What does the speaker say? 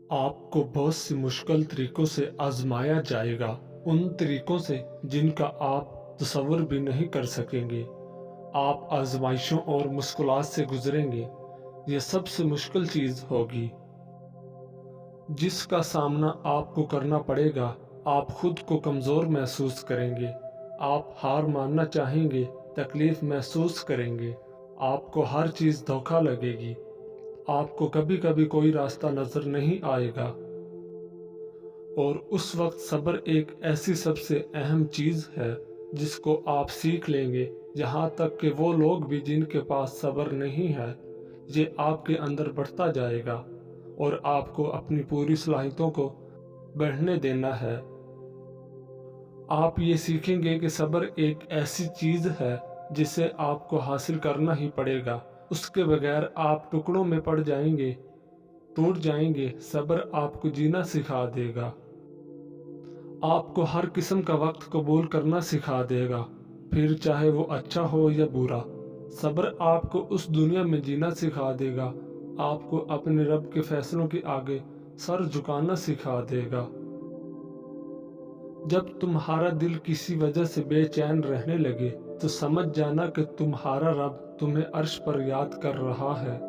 آپ کو بہت سی مشکل طریقوں سے آزمایا جائے گا، ان طریقوں سے جن کا آپ تصور بھی نہیں کر سکیں گے۔ آپ آزمائشوں اور مشکلات سے گزریں گے۔ یہ سب سے مشکل چیز ہوگی جس کا سامنا آپ کو کرنا پڑے گا۔ آپ خود کو کمزور محسوس کریں گے، آپ ہار ماننا چاہیں گے، تکلیف محسوس کریں گے، آپ کو ہر چیز دھوکا لگے گی، آپ کو کبھی کبھی کوئی راستہ نظر نہیں آئے گا۔ اور اس وقت صبر ایک ایسی سب سے اہم چیز ہے جس کو آپ سیکھ لیں گے، جہاں تک کہ وہ لوگ بھی جن کے پاس صبر نہیں ہے۔ یہ آپ کے اندر بڑھتا جائے گا اور آپ کو اپنی پوری صلاحیتوں کو بڑھنے دینا ہے۔ آپ یہ سیکھیں گے کہ صبر ایک ایسی چیز ہے جسے آپ کو حاصل کرنا ہی پڑے گا۔ اس کے بغیر آپ ٹکڑوں میں پڑ جائیں گے، ٹوٹ جائیں گے۔ صبر آپ کو جینا سکھا دے گا، آپ کو ہر قسم کا وقت قبول کرنا سکھا دے گا، پھر چاہے وہ اچھا ہو یا برا۔ صبر آپ کو اس دنیا میں جینا سکھا دے گا، آپ کو اپنے رب کے فیصلوں کے آگے سر جھکانا سکھا دے گا۔ جب تمہارا دل کسی وجہ سے بے چین رہنے لگے تو سمجھ جانا کہ تمہارا رب تمہیں عرش پر یاد کر رہا ہے۔